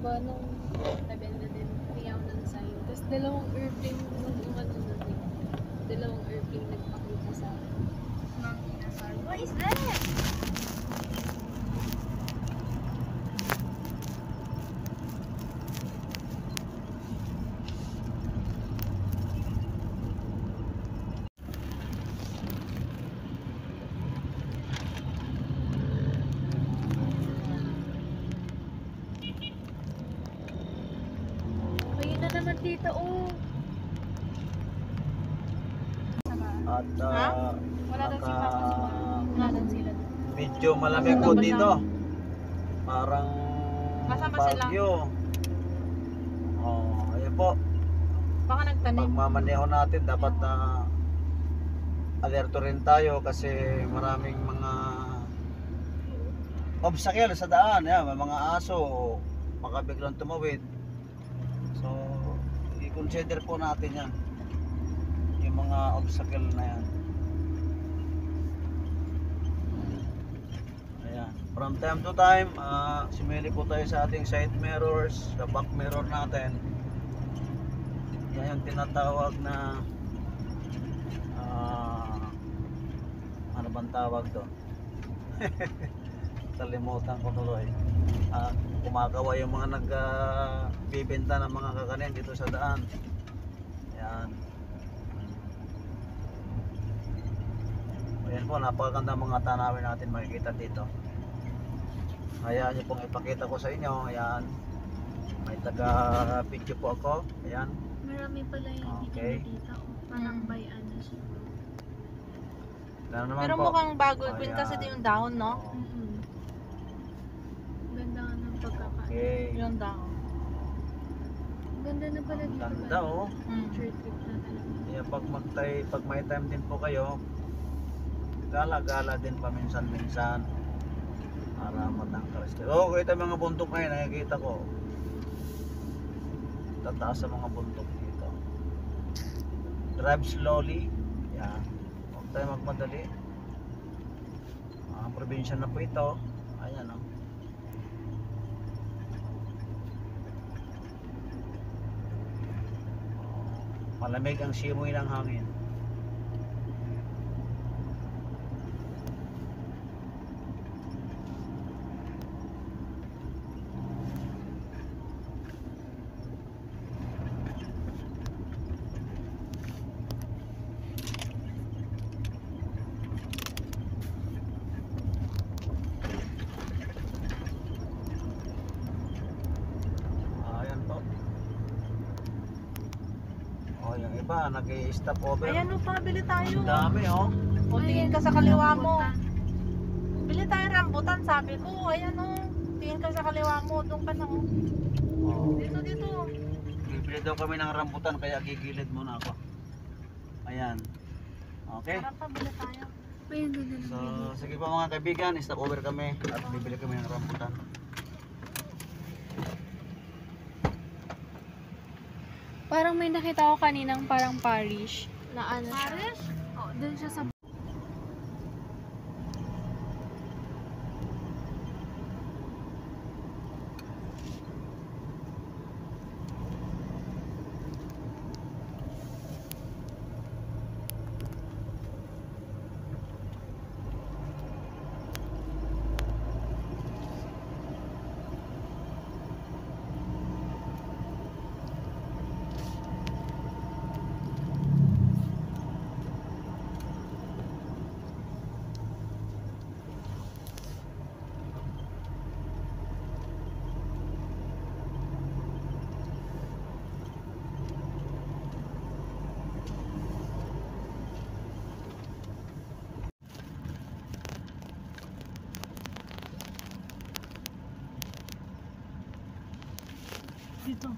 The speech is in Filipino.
ba nung nabenda din, piyaw ng sa'yo. Tapos dalawang airplane nung umano na din. Dalawang airplane nagpakita sa akin. Mang inasal. What is that? Ayun na naman dito, oh. At Wala daw si Papa sa Wala daw sila. medyo malamig po dito. Parang Kasama sila. Baguio. Oh, ayun po. Baka nagtanim. Pagmamaneho natin dapat na alerto rin tayo kasi maraming mga obstacle sa daan. Yan, may mga aso baka biglang tumawid. So, i-consider po natin yan. Yung mga obstacle na yan. Ayan. From time to time, sumili po tayo sa ating side mirrors, sa back mirror natin. Yan yung tinatawag na ano bang tawag doon? Kalimutan ko tuloy. Kumagawa yung mga nagbibenta ng mga kakanin dito sa daan. Ayan. Ayan po, napakaganda mga tanawin natin makikita dito. Hayaan nyo pong ipakita ko sa inyo. Ayan. May taga-video po ako. Ayan. Marami pala yung Okay. dito. Parang by ano siya. Ano naman Pero po? mukhang bago. Ayan. Green kasi din yung dahon, no? Ganda nga ng pagkakain. Okay. Yung dahon. Ganda na pala dito. Ganda oh. Short trip na talaga. Kaya pag may time din po kayo, gala-gala din paminsan-minsan para matangkal. Oh, kita mga bundok ngayon, nakikita ko. Tataas sa mga bundok dito. Drive slowly. Yan. Huwag tayo magmadali. Probinsya na po ito. Ayan oh. Malamig ang simoy ng hangin. Ayan po. Oh, yung iba nag-i-stop over. Ayan o, bili tayo. Ang dami oh. O, tingin ka sa kaliwa mo. Bili tayo rambutan, sabi ko. Ayan o. Tingin ka sa kaliwa mo. Doon ka na o. Oh. Dito, dito. Bibili daw kami ng rambutan kaya gigilid muna ako. Ayan. Okay. Tara pa, bili tayo. Ayun, ganda na. So, sige po mga kaibigan, stop over kami at bibili kami ng rambutan. Parang may nakita ko kaninang parang parish na ano siya. Paris? Oh, dun siya sa Dito.